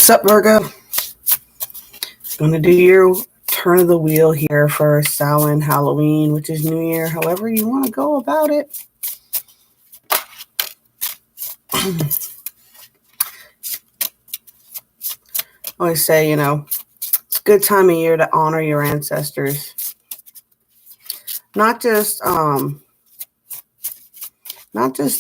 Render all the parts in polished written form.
Sup, Virgo? Gonna do your turn of the wheel here for Samhain, Halloween, which is New Year, however you want to go about it. I always say, it's a good time of year to honor your ancestors. Not just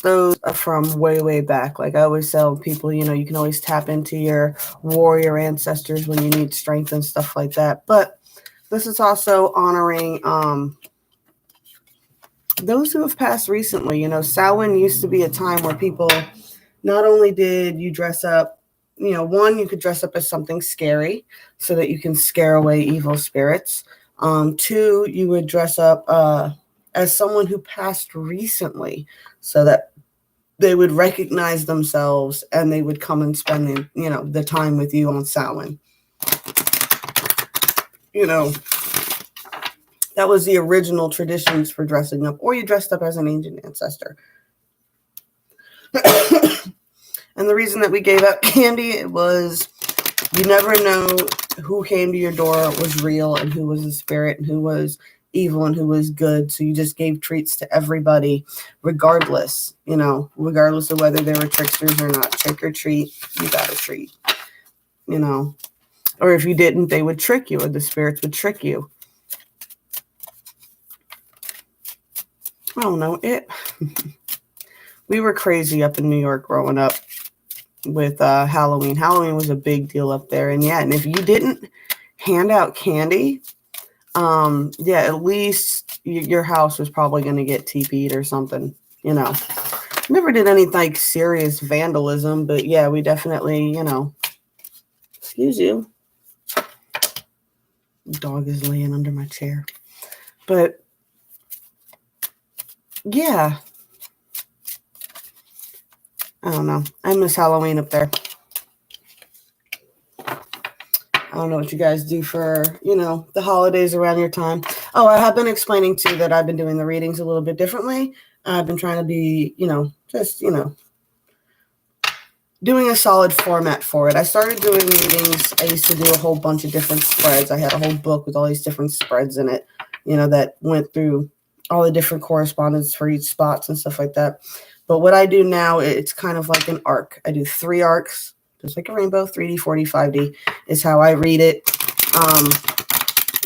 those from way, way back. Like I always tell people, you can always tap into your warrior ancestors when you need strength and stuff like that. But this is also honoring those who have passed recently. Samhain used to be a time where people, not only did you dress up, one, you could dress up as something scary so that you can scare away evil spirits. Two, you would dress up as someone who passed recently so that they would recognize themselves and they would come and spend the time with you on Samhain. That was the original traditions for dressing up, or you dressed up as an ancient ancestor. And the reason that we gave out candy was you never know who came to your door was real and who was a spirit and who was evil and who was good. So you just gave treats to everybody, regardless of whether they were tricksters or not. Trick or treat, you got a treat, Or if you didn't, they would trick you, or the spirits would trick you. I don't know it. We were crazy up in New York growing up with Halloween. Halloween was a big deal up there. And if you didn't hand out candy, at least your house was probably going to get TP'd or something, Never did any serious vandalism, but yeah, we definitely, excuse you. Dog is laying under my chair. But yeah. I don't know. I miss Halloween up there. I don't know what you guys do for, the holidays around your time. Oh, I have been explaining too that I've been doing the readings a little bit differently. I've been trying to be, doing a solid format for it. I started doing readings. I used to do a whole bunch of different spreads. I had a whole book with all these different spreads in it, that went through all the different correspondence for each spots and stuff like that. But what I do now, it's kind of like an arc. I do 3 arcs, just like a rainbow, 3D, 4D, 5D is how I read it.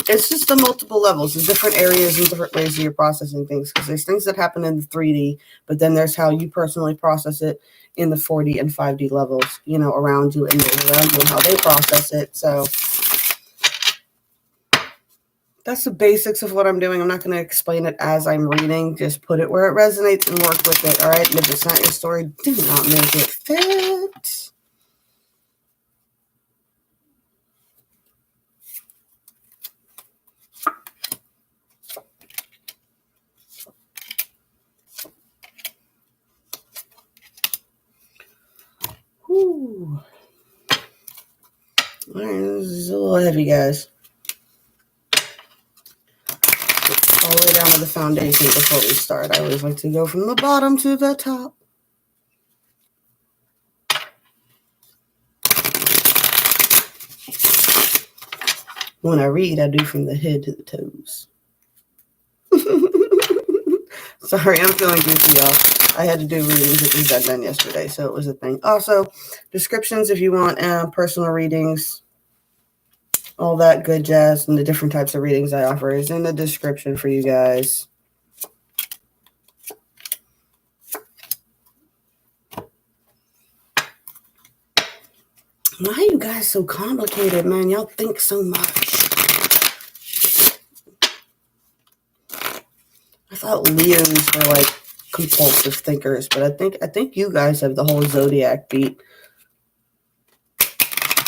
It's just the multiple levels, the different areas and different ways that you're processing things. Because there's things that happen in the 3D, but then there's how you personally process it in the 4D and 5D levels, around you and around you and how they process it. So that's the basics of what I'm doing. I'm not going to explain it as I'm reading. Just put it where it resonates and work with it, all right? And if it's not your story, do not make it fit. Whew. All right, this is a little heavy, guys. All the way down to the foundation before we start. I always like to go from the bottom to the top. When I read, I do from the head to the toes. Sorry, I'm feeling goofy, y'all. I had to do readings at the deadline yesterday, so it was a thing. Also, descriptions if you want personal readings, all that good jazz, and the different types of readings I offer is in the description for you guys. Why are you guys so complicated, man? Y'all think so much. I thought Leos were compulsive thinkers, but I think you guys have the whole zodiac beat.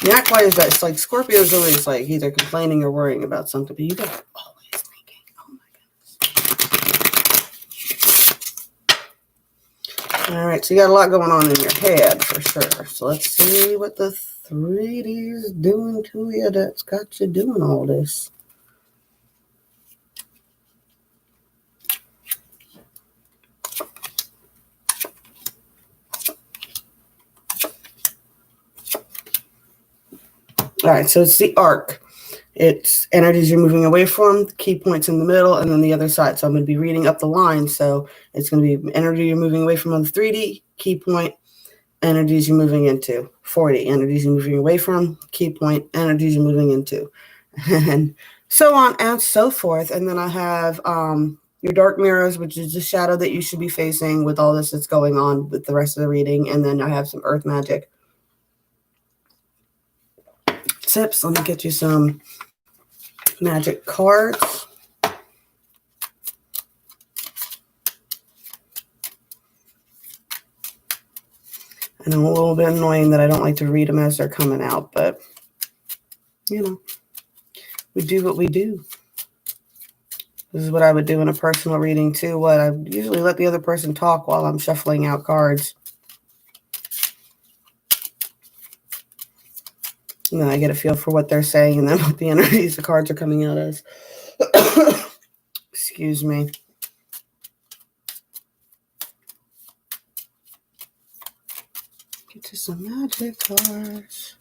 Not quite as bad. It's like Scorpio's always either complaining or worrying about something, but you guys are always thinking. Oh my goodness. All right, so you got a lot going on in your head for sure. So let's see what the 3D is doing to you that's got you doing all this. All right, so it's the arc. It's energies you're moving away from, key points in the middle, and then the other side. So I'm going to be reading up the line. So it's going to be energy you're moving away from on the 3D, key point, energies you're moving into. 40, energies you're moving away from, key point, energies you're moving into. And so on and so forth. And then I have your dark mirrors, which is the shadow that you should be facing with all this that's going on with the rest of the reading. And then I have some earth magic tips. Let me get you some magic cards. And I'm a little bit annoying that I don't like to read them as they're coming out, but you know, we do what we do. This is what I would do in a personal reading too. I usually let the other person talk while I'm shuffling out cards. And then I get a feel for what they're saying and then what the energies the cards are coming out as. Excuse me. Get to some magic cards.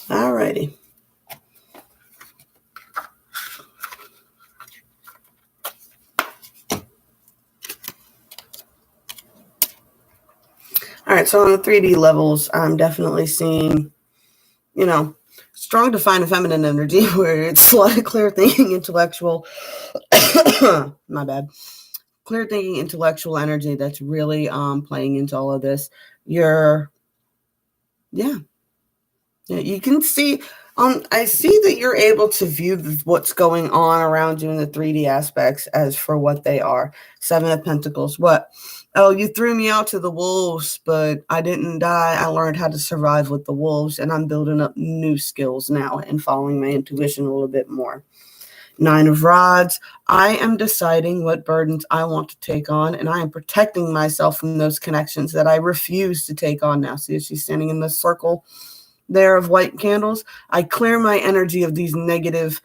Alrighty. All right, so on the 3D levels, I'm definitely seeing, strong defined feminine energy where it's a lot of clear thinking, intellectual, my bad, clear thinking, intellectual energy that's really playing into all of this. You can see, I see that you're able to view what's going on around you in the 3D aspects as for what they are. 7 of Pentacles. What? Oh, you threw me out to the wolves, but I didn't die. I learned how to survive with the wolves, and I'm building up new skills now and following my intuition a little bit more. 9 of Rods. I am deciding what burdens I want to take on, and I am protecting myself from those connections that I refuse to take on now. See, she's standing in the circle there of white candles. I clear my energy of these negative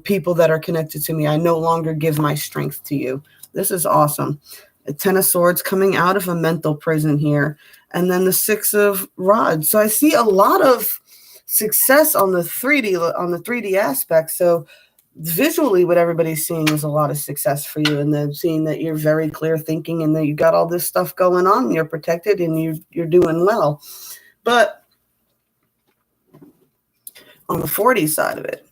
people that are connected to me. I no longer give my strength to you. This is awesome. A 10 of Swords coming out of a mental prison here. And then the 6 of Rods. So I see a lot of success on the 3D aspect. So visually what everybody's seeing is a lot of success for you, and then seeing that you're very clear thinking and that you got all this stuff going on and you're protected and you're doing well. But on the 40 side of it,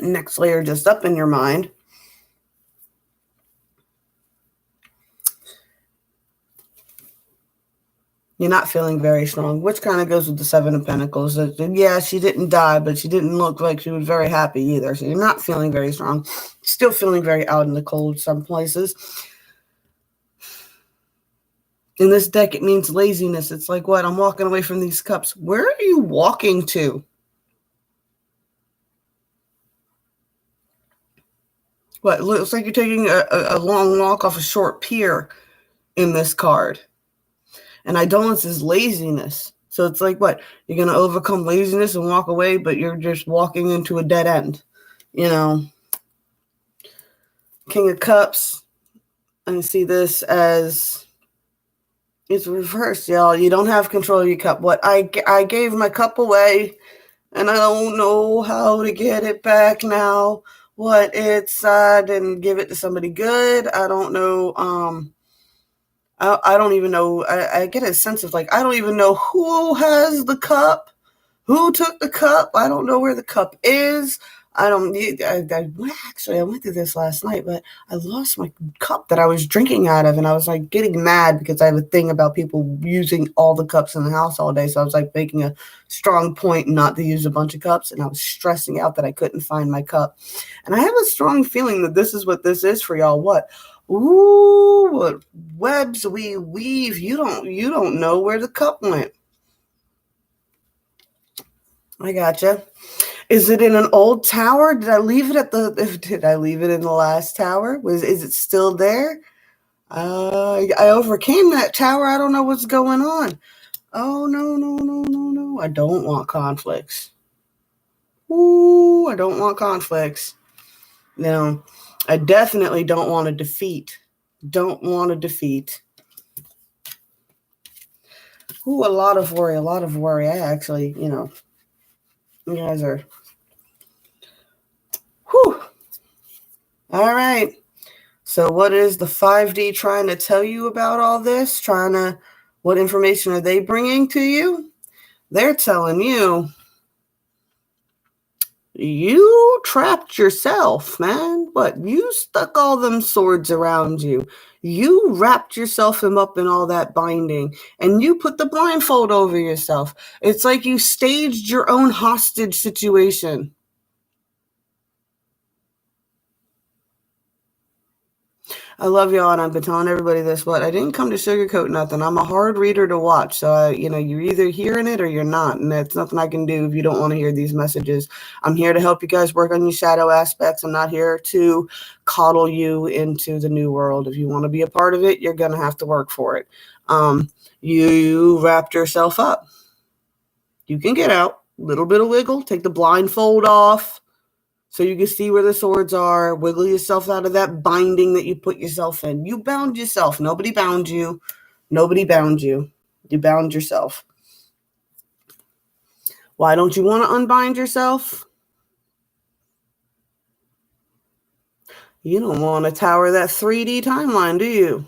next layer just up in your mind, you're not feeling very strong, which kind of goes with the 7 of Pentacles. Yeah, she didn't die, but she didn't look like she was very happy either. So you're not feeling very strong. Still feeling very out in the cold some places. In this deck, it means laziness. It's like, what? I'm walking away from these cups. Where are you walking to? What? It looks like you're taking a long walk off a short pier in this card. And idolence is laziness. So it's like, what? You're going to overcome laziness and walk away, but you're just walking into a dead end. King of Cups. I see this as it's reversed, y'all. You don't have control of your cup. What? I gave my cup away, and I don't know how to get it back now. What? I didn't give it to somebody good. I don't know. I don't even know. I get a sense of like, I don't even know who has the cup, who took the cup. I don't know where the cup is. I went through this last night, but I lost my cup that I was drinking out of, and I was like getting mad because I have a thing about people using all the cups in the house all day. So I was like making a strong point not to use a bunch of cups, and I was stressing out that I couldn't find my cup. And I have a strong feeling that this is what this is for y'all. What? Ooh, what webs we weave. You don't know where the cup went. I gotcha. Is it in an old tower? Did I leave it in the last tower? Is it still there? I overcame that tower. I don't know what's going on. Oh, no. I don't want conflicts. Ooh, I don't want conflicts. No, I definitely don't want to defeat. Don't want to defeat. Ooh, a lot of worry, a lot of worry. I actually, you guys are, whew. All right. So what is the 5D trying to tell you about all this? What information are they bringing to you? They're telling you trapped yourself, man. What? You stuck all them swords around you. You wrapped yourself up in all that binding, and you put the blindfold over yourself. It's like you staged your own hostage situation. I love y'all, and I've been telling everybody this, but I didn't come to sugarcoat nothing. I'm a hard reader to watch, so you're either hearing it or you're not, and that's nothing I can do if you don't want to hear these messages. I'm here to help you guys work on your shadow aspects. I'm not here to coddle you into the new world. If you want to be a part of it, you're gonna have to work for it. You wrapped yourself up. You can get out. Little bit of wiggle. Take the blindfold off, so you can see where the swords are. Wiggle yourself out of that binding that you put yourself in. You bound yourself. Nobody bound you. Nobody bound you. You bound yourself. Why don't you want to unbind yourself? You don't want to tower that 3D timeline, do you?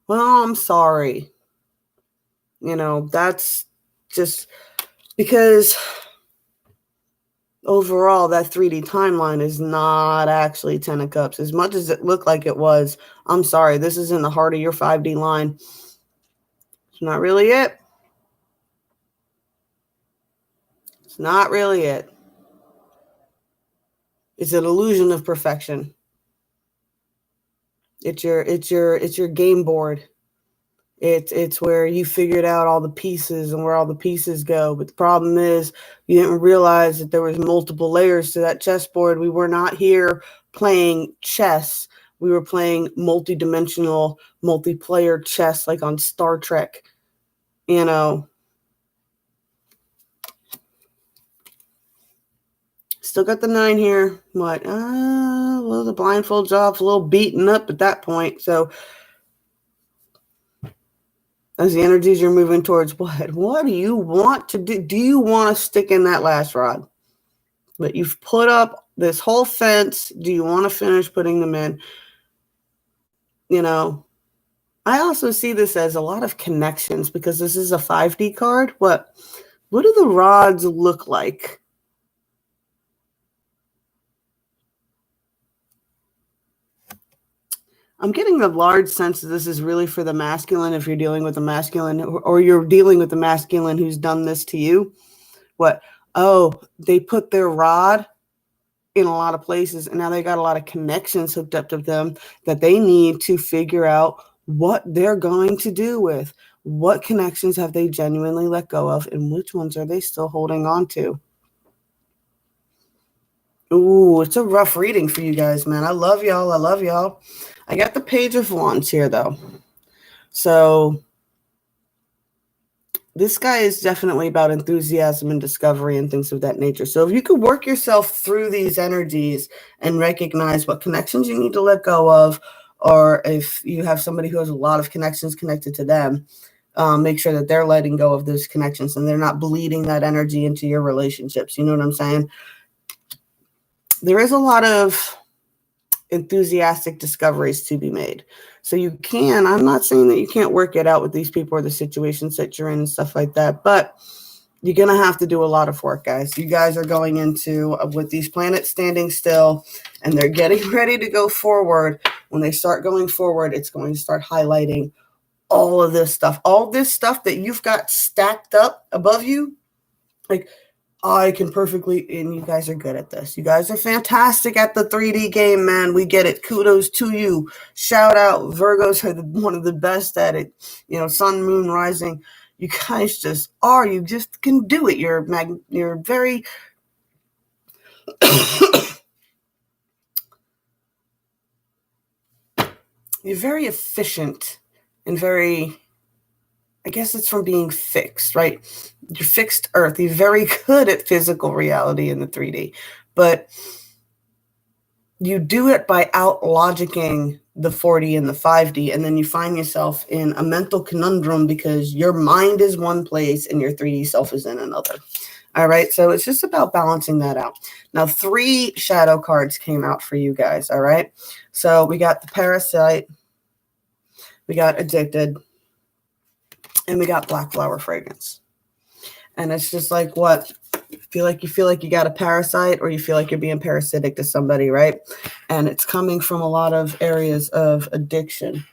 Well, I'm sorry. That's just because overall, that 3D timeline is not actually 10 of Cups. As much as it looked like it was, I'm sorry, this is in the heart of your 5D line. It's not really it. It's not really it. It's an illusion of perfection. It's your game board. It's where you figured out all the pieces and where all the pieces go. But the problem is you didn't realize that there was multiple layers to that chessboard. We were not here playing chess. We were playing multi-dimensional, multiplayer chess like on Star Trek. Still got the 9 here. What? Well, the blindfold's off, a little beaten up at that point. So as the energies you're moving towards, what do you want to do? Do you want to stick in that last rod? But you've put up this whole fence. Do you want to finish putting them in? I also see this as a lot of connections because this is a 5D card. What do the rods look like? I'm getting a large sense that this is really for the masculine if you're dealing with a masculine or you're dealing with a masculine who's done this to you. What? Oh, they put their rod in a lot of places and now they got a lot of connections hooked up to them that they need to figure out what they're going to do with. What connections have they genuinely let go of and which ones are they still holding on to? Ooh, it's a rough reading for you guys, man. I love y'all. I love y'all. I got the Page of Wands here, though. So this guy is definitely about enthusiasm and discovery and things of that nature. So if you could work yourself through these energies and recognize what connections you need to let go of, or if you have somebody who has a lot of connections connected to them, make sure that they're letting go of those connections and they're not bleeding that energy into your relationships. You know what I'm saying? There is a lot of enthusiastic discoveries to be made. So I'm not saying that you can't work it out with these people or the situations that you're in and stuff like that, but you're going to have to do a lot of work, guys. You guys are going into with these planets standing still and they're getting ready to go forward. When they start going forward, it's going to start highlighting all of this stuff, that you've got stacked up above you. Like, I can perfectly, and you guys are good at this. You guys are fantastic at the 3D game, man. We get it. Kudos to you. Shout out. Virgos are one of the best at it. Sun, moon, rising. You guys just are. You just can do it. You're very you're very efficient and very, I guess it's from being fixed, right? You're fixed earth. You're very good at physical reality in the 3D, but you do it by out-logicking the 4D and the 5D, and then you find yourself in a mental conundrum because your mind is one place and your 3D self is in another. All right, so it's just about balancing that out. Now, 3 shadow cards came out for you guys, all right? So we got the Parasite, we got Addicted, and we got Black Flower Fragrance. And it's just like, what? You feel like you got a parasite, or you feel like you're being parasitic to somebody, right? And it's coming from a lot of areas of addiction.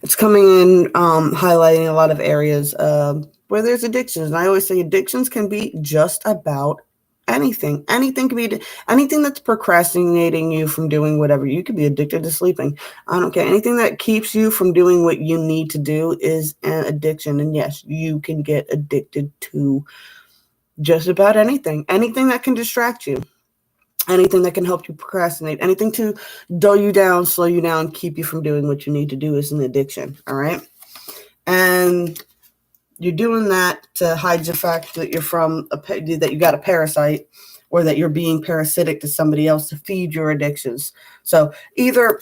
It's coming in highlighting a lot of areas where there's addictions. And I always say addictions can be just about anything. Anything can be anything that's procrastinating you from doing whatever. You could be addicted to sleeping. I don't care. Anything that keeps you from doing what you need to do is an addiction. And yes, you can get addicted to just about anything. Anything that can distract you. Anything that can help you procrastinate, anything to dull you down, slow you down, keep you from doing what you need to do is an addiction, all right? And you're doing that to hide the fact that that you got a parasite, or that you're being parasitic to somebody else to feed your addictions. So either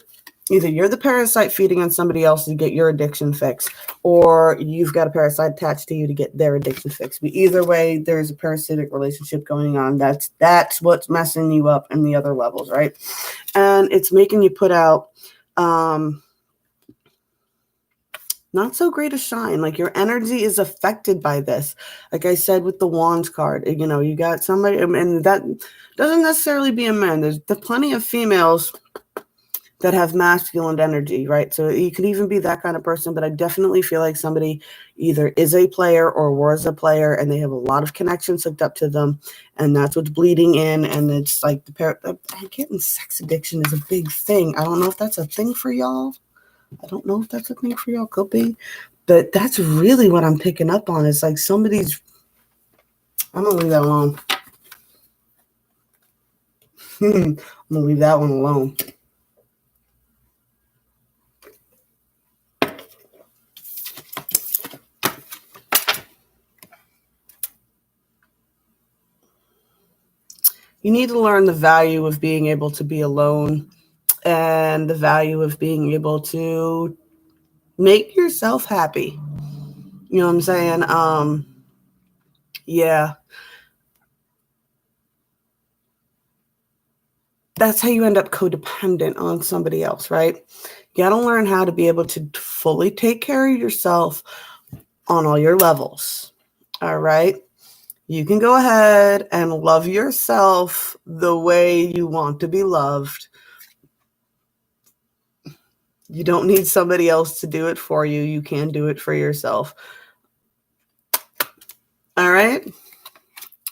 you're the parasite feeding on somebody else to get your addiction fixed, or you've got a parasite attached to you to get their addiction fixed. But either way, there's a parasitic relationship going on. That's what's messing you up in the other levels, right? And it's making you put out not so great a shine. Like, your energy is affected by this. Like I said with the Wands card, you got somebody, and that doesn't necessarily be a man. There's plenty of females that have masculine energy, right? So you could even be that kind of person, but I definitely feel like somebody either is a player or was a player, and they have a lot of connections hooked up to them, and that's what's bleeding in. And it's like getting sex addiction is a big thing. I don't know if that's a thing for y'all. Could be, but that's really what I'm picking up on. It's like somebody's. I'm gonna leave that alone. I'm gonna leave that one alone. You need to learn the value of being able to be alone, and the value of being able to make yourself happy. You know what I'm saying? Yeah. That's how you end up codependent on somebody else, right? You got to learn how to be able to fully take care of yourself on all your levels. All right? You can go ahead and love yourself the way you want to be loved. You don't need somebody else to do it for you. You can do it for yourself. All right?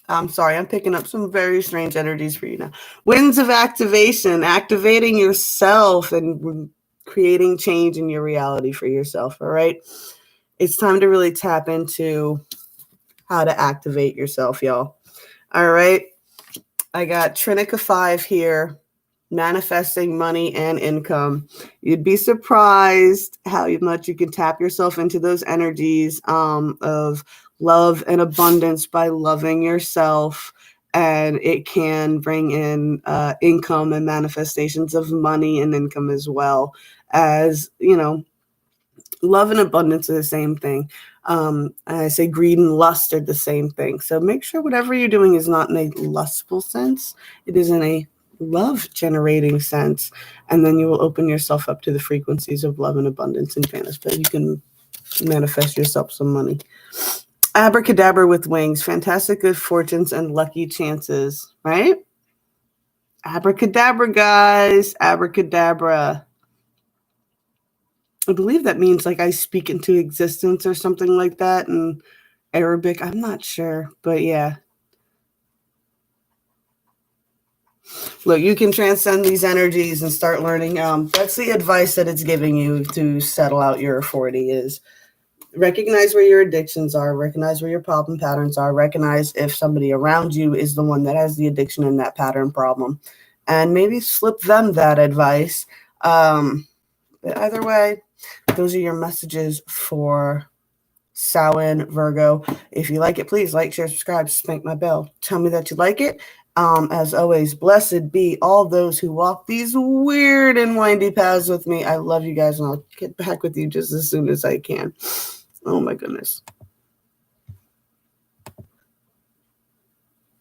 I'm sorry, I'm picking up some very strange energies for you now. Winds of activation, activating yourself and creating change in your reality for yourself, all right? It's time to really tap into how to activate yourself, y'all. All right? I got Trinica 5 here, manifesting money and income. You'd be surprised how much you can tap yourself into those energies of love and abundance by loving yourself, and it can bring in income and manifestations of money and income, as well as, love and abundance are the same thing. I say greed and lust are the same thing. So make sure whatever you're doing is not in a lustful sense. It is in a love generating sense. And then you will open yourself up to the frequencies of love and abundance and manifest. You can manifest yourself some money. Abracadabra with wings, fantastic good fortunes and lucky chances, right? Abracadabra, guys, abracadabra. I believe that means like I speak into existence or something like that in Arabic. I'm not sure, but yeah. Look, you can transcend these energies and start learning. That's the advice that it's giving you to settle out your 40 is recognize where your addictions are, recognize where your problem patterns are, recognize if somebody around you is the one that has the addiction and that pattern problem, and maybe slip them that advice. But either way, those are your messages for Samhain, Virgo. If you like it, please like, share, subscribe, spank my bell. Tell me that you like it, As always, blessed be all those who walk these weird and windy paths with me. I love you guys, and I'll get back with you just as soon as I can. Oh my goodness.